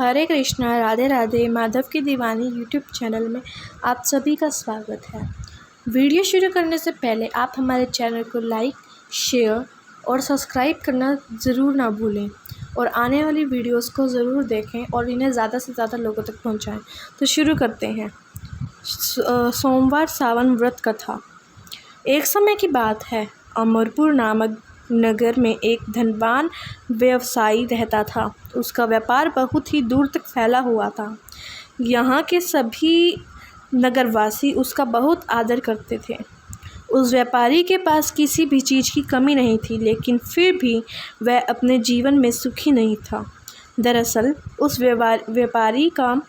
हरे कृष्णा, राधे राधे। माधव की दीवानी YouTube channel में आप सभी का स्वागत है। वीडियो शुरू करने से पहले आप हमारे चैनल को लाइक, शेयर और सब्सक्राइब करना ज़रूर ना भूलें और आने वाली वीडियोस को ज़रूर देखें और इन्हें ज़्यादा से ज़्यादा लोगों तक पहुंचाएं। तो शुरू करते हैं। सोमवार सावन व्रत कथा। एक समय की बात है, अमरपुर नामक नगर में एक धनवान व्यवसायी रहता था। उसका व्यापार बहुत ही दूर तक फैला हुआ था। यहाँ के सभी नगरवासी उसका बहुत आदर करते थे। उस व्यापारी के पास किसी भी चीज़ की कमी नहीं थी, लेकिन फिर भी वह अपने जीवन में सुखी नहीं था। दरअसल उस व्यापारी का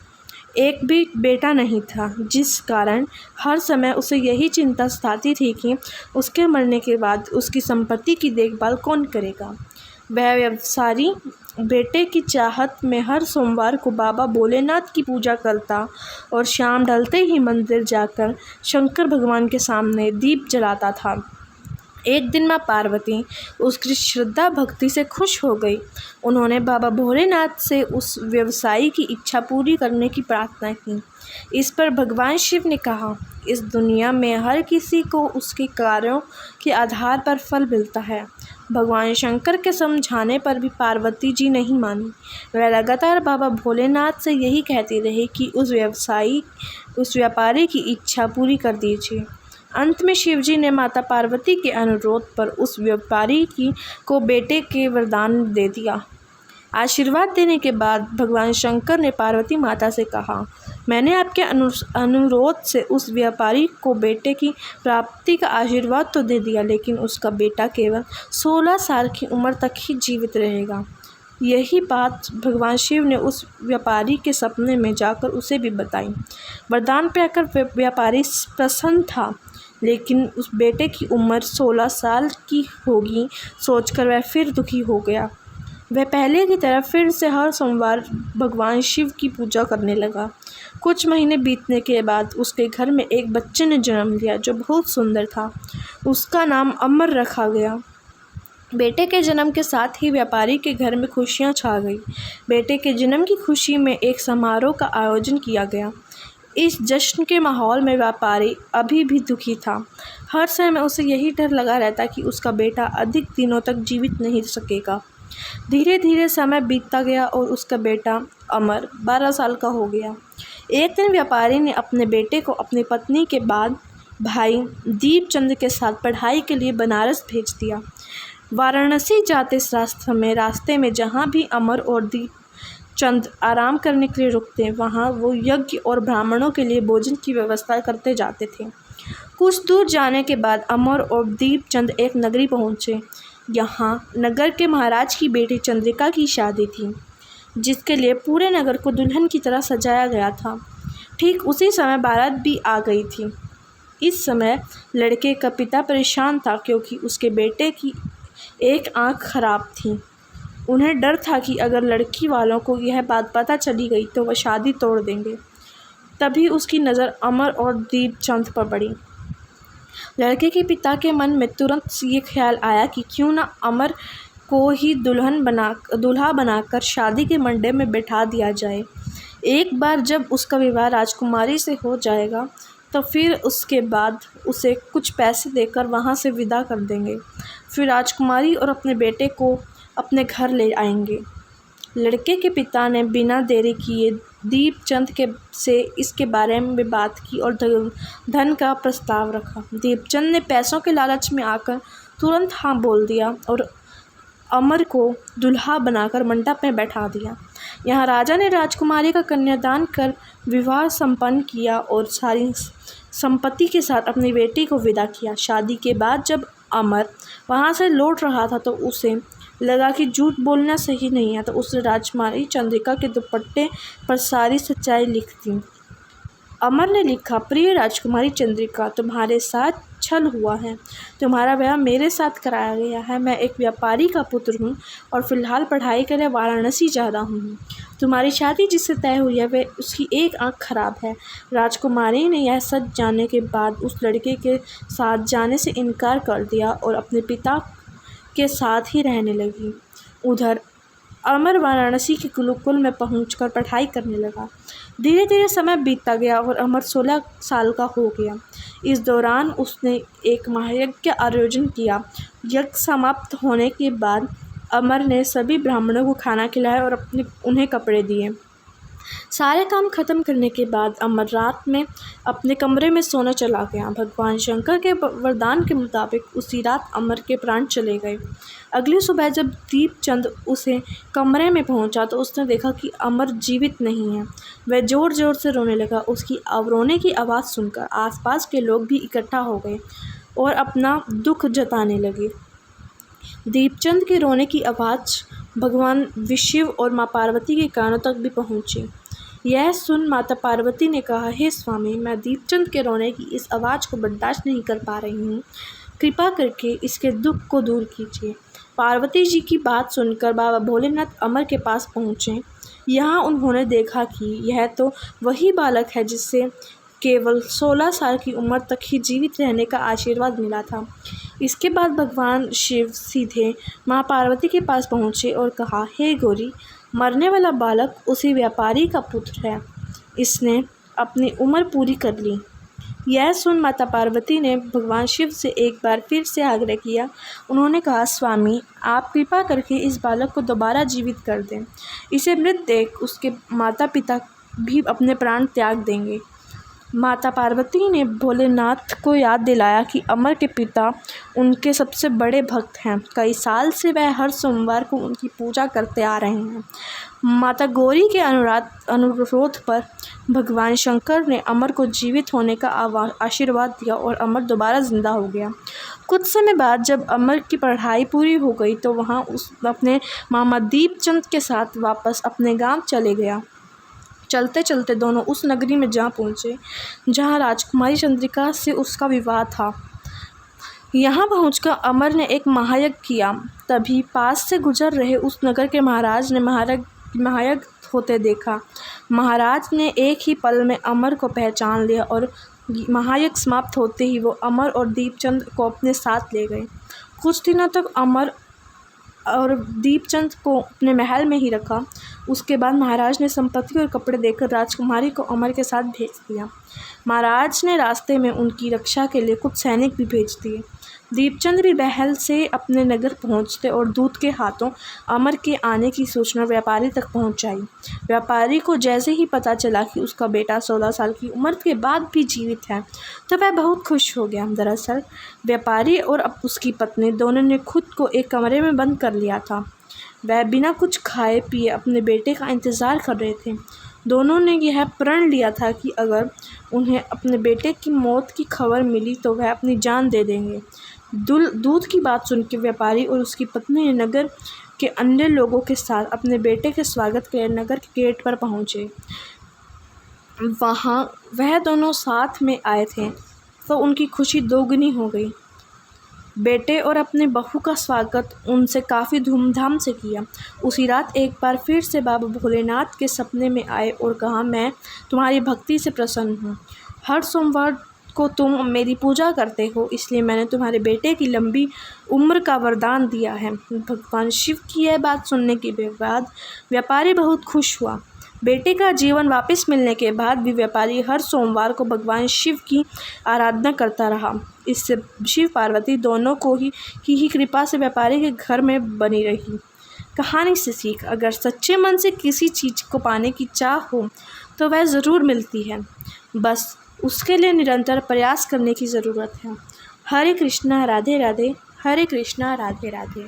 एक भी बेटा नहीं था, जिस कारण हर समय उसे यही चिंता सताती थी कि उसके मरने के बाद उसकी संपत्ति की देखभाल कौन करेगा। वह व्यवसायी बेटे की चाहत में हर सोमवार को बाबा भोलेनाथ की पूजा करता और शाम ढलते ही मंदिर जाकर शंकर भगवान के सामने दीप जलाता था। एक दिन माँ पार्वती उसकी श्रद्धा भक्ति से खुश हो गई। उन्होंने बाबा भोलेनाथ से उस व्यवसायी की इच्छा पूरी करने की प्रार्थना की। इस पर भगवान शिव ने कहा, इस दुनिया में हर किसी को उसके कार्यों के आधार पर फल मिलता है। भगवान शंकर के समझाने पर भी पार्वती जी नहीं मानी। वह लगातार बाबा भोलेनाथ से यही कहती रही कि उस व्यापारी की इच्छा पूरी कर दीजिए। अंत में शिवजी ने माता पार्वती के अनुरोध पर उस व्यापारी को बेटे के वरदान दे दिया। आशीर्वाद देने के बाद भगवान शंकर ने पार्वती माता से कहा, मैंने आपके अनुरोध से उस व्यापारी को बेटे की प्राप्ति का आशीर्वाद तो दे दिया, लेकिन उसका बेटा केवल 16 साल की उम्र तक ही जीवित रहेगा। यही बात भगवान शिव ने उस व्यापारी के सपने में जाकर उसे भी बताई। वरदान पाकर व्यापारी प्रसन्न था, लेकिन उस बेटे की उम्र 16 साल की होगी सोचकर वह फिर दुखी हो गया। वह पहले की तरह फिर से हर सोमवार भगवान शिव की पूजा करने लगा। कुछ महीने बीतने के बाद उसके घर में एक बच्चे ने जन्म लिया जो बहुत सुंदर था। उसका नाम अमर रखा गया। बेटे के जन्म के साथ ही व्यापारी के घर में खुशियां छा गई। बेटे के जन्म की खुशी में एक समारोह का आयोजन किया गया। इस जश्न के माहौल में व्यापारी अभी भी दुखी था। हर समय उसे यही डर लगा रहता कि उसका बेटा अधिक दिनों तक जीवित नहीं सकेगा। धीरे धीरे समय बीतता गया और उसका बेटा अमर 12 साल का हो गया। एक दिन व्यापारी ने अपने बेटे को अपनी पत्नी के बाद भाई दीपचंद के साथ पढ़ाई के लिए बनारस भेज दिया। वाराणसी जाते रास्ते में जहाँ भी अमर और दीपचंद आराम करने के लिए रुकते, वहाँ वो यज्ञ और ब्राह्मणों के लिए भोजन की व्यवस्था करते जाते थे। कुछ दूर जाने के बाद अमर और दीपचंद एक नगरी पहुँचे। यहाँ नगर के महाराज की बेटी चंद्रिका की शादी थी, जिसके लिए पूरे नगर को दुल्हन की तरह सजाया गया था। ठीक उसी समय बारात भी आ गई थी। इस समय लड़के का पिता परेशान था, क्योंकि उसके बेटे की एक आंख खराब थी। उन्हें डर था कि अगर लड़की वालों को यह बात पता चली गई तो वह शादी तोड़ देंगे। तभी उसकी नज़र अमर और दीपचंद पर पड़ी। लड़के के पिता के मन में तुरंत ये ख्याल आया कि क्यों ना अमर को ही दूल्हा बनाकर शादी के मंडप में बैठा दिया जाए। एक बार जब उसका विवाह राजकुमारी से हो जाएगा तो फिर उसके बाद उसे कुछ पैसे देकर वहाँ से विदा कर देंगे। फिर राजकुमारी और अपने बेटे को अपने घर ले आएंगे। लड़के के पिता ने बिना देरी किए दीपचंद से इसके बारे में बात की और धन का प्रस्ताव रखा। दीपचंद ने पैसों के लालच में आकर तुरंत हाँ बोल दिया और अमर को दूल्हा बनाकर मंडप में बैठा दिया। यहाँ राजा ने राजकुमारी का कन्यादान कर विवाह संपन्न किया और सारी संपत्ति के साथ अपनी बेटी को विदा किया। शादी के बाद जब अमर वहाँ से लौट रहा था तो उसे लगा कि झूठ बोलना सही नहीं है, तो उसने राजकुमारी चंद्रिका के दुपट्टे पर सारी सच्चाई लिख दी। अमर ने लिखा, प्रिय राजकुमारी चंद्रिका, तुम्हारे साथ छल हुआ है। तुम्हारा ब्याह मेरे साथ कराया गया है। मैं एक व्यापारी का पुत्र हूँ और फिलहाल पढ़ाई के लिए वाराणसी जा रहा हूँ। तुम्हारी शादी जिससे तय हुई है वह उसकी एक आंख खराब है। राजकुमारी ने यह सच जानने के बाद उस लड़के के साथ जाने से इनकार कर दिया और अपने पिता के साथ ही रहने लगी। उधर अमर वाराणसी के गुरुकुल में पहुंचकर पढ़ाई करने लगा। धीरे धीरे समय बीतता गया और अमर 16 साल का हो गया। इस दौरान उसने एक महायज्ञ का आयोजन किया। यज्ञ समाप्त होने के बाद अमर ने सभी ब्राह्मणों को खाना खिलाया और उन्हें कपड़े दिए। सारे काम खत्म करने के बाद अमर रात में अपने कमरे में सोने चला गया। भगवान शंकर के वरदान के मुताबिक उसी रात अमर के प्राण चले गए। अगली सुबह जब दीपचंद उसे कमरे में पहुंचा तो उसने देखा कि अमर जीवित नहीं है। वह जोर जोर से रोने लगा। उसकी रोने की आवाज़ सुनकर आसपास के लोग भी इकट्ठा हो गए और अपना दुख जताने लगे। दीपचंद के रोने की आवाज़ भगवान विष्णु और माँ पार्वती के कानों तक भी पहुंची। यह सुन माता पार्वती ने कहा, हे स्वामी, मैं दीपचंद के रोने की इस आवाज़ को बर्दाश्त नहीं कर पा रही हूँ। कृपा करके इसके दुख को दूर कीजिए। पार्वती जी की बात सुनकर बाबा भोलेनाथ अमर के पास पहुँचे। यहाँ उन्होंने देखा कि यह तो वही बालक है जिससे केवल 16 साल की उम्र तक ही जीवित रहने का आशीर्वाद मिला था। इसके बाद भगवान शिव सीधे माँ पार्वती के पास पहुँचे और कहा, हे गौरी, मरने वाला बालक उसी व्यापारी का पुत्र है। इसने अपनी उम्र पूरी कर ली। यह सुन माता पार्वती ने भगवान शिव से एक बार फिर से आग्रह किया। उन्होंने कहा, स्वामी, आप कृपा करके इस बालक को दोबारा जीवित कर दें। इसे मृत देख उसके माता पिता भी अपने प्राण त्याग देंगे। माता पार्वती ने भोलेनाथ को याद दिलाया कि अमर के पिता उनके सबसे बड़े भक्त हैं। कई साल से वह हर सोमवार को उनकी पूजा करते आ रहे हैं। माता गौरी के अनुरोध पर भगवान शंकर ने अमर को जीवित होने का आशीर्वाद दिया और अमर दोबारा जिंदा हो गया। कुछ समय बाद जब अमर की पढ़ाई पूरी हो गई तो वहाँ उस अपने मामा दीपचंद के साथ वापस अपने गांव चले गया। चलते चलते दोनों उस नगरी में जा पहुँचे जहाँ राजकुमारी चंद्रिका से उसका विवाह था। यहाँ पहुँचकर अमर ने एक महायज्ञ किया। तभी पास से गुजर रहे उस नगर के महाराज ने महायज्ञ होते देखा। महाराज ने एक ही पल में अमर को पहचान लिया और महायज्ञ समाप्त होते ही वो अमर और दीपचंद को अपने साथ ले गए। कुछ दिनों तक अमर और दीपचंद को अपने महल में ही रखा। उसके बाद महाराज ने संपत्ति और कपड़े देकर राजकुमारी को अमर के साथ भेज दिया। महाराज ने रास्ते में उनकी रक्षा के लिए कुछ सैनिक भी भेज दिए। दीपचंद भी महल से अपने नगर पहुंचते और दूत के हाथों अमर के आने की सूचना व्यापारी तक पहुंचाई। व्यापारी को जैसे ही पता चला कि उसका बेटा 16 साल की उम्र के बाद भी जीवित है तो वह बहुत खुश हो गया। दरअसल व्यापारी और अब उसकी पत्नी दोनों ने खुद को एक कमरे में बंद कर लिया था। वह बिना कुछ खाए पिए अपने बेटे का इंतज़ार कर रहे थे। दोनों ने यह प्रण लिया था कि अगर उन्हें अपने बेटे की मौत की खबर मिली तो वह अपनी जान दे देंगे। दूत की बात सुनकर व्यापारी और उसकी पत्नी ने नगर के अन्य लोगों के साथ अपने बेटे के स्वागत के लिए नगर के गेट पर पहुँचे। वहाँ वह दोनों साथ में आए थे तो उनकी खुशी दोगुनी हो गई। बेटे और अपने बहू का स्वागत उनसे काफ़ी धूमधाम से किया। उसी रात एक बार फिर से बाबा भोलेनाथ के सपने में आए और कहा, मैं तुम्हारी भक्ति से प्रसन्न हूँ। हर सोमवार को तुम मेरी पूजा करते हो, इसलिए मैंने तुम्हारे बेटे की लंबी उम्र का वरदान दिया है। भगवान शिव की यह बात सुनने के बाद व्यापारी बहुत खुश हुआ। बेटे का जीवन वापस मिलने के बाद भी व्यापारी हर सोमवार को भगवान शिव की आराधना करता रहा। इससे शिव पार्वती दोनों को ही कृपा से व्यापारी के घर में बनी रही। कहानी से सीख, अगर सच्चे मन से किसी चीज़ को पाने की चाह हो तो वह ज़रूर मिलती है, बस उसके लिए निरंतर प्रयास करने की ज़रूरत है। हरे कृष्णा, राधे राधे। हरे कृष्णा, राधे राधे।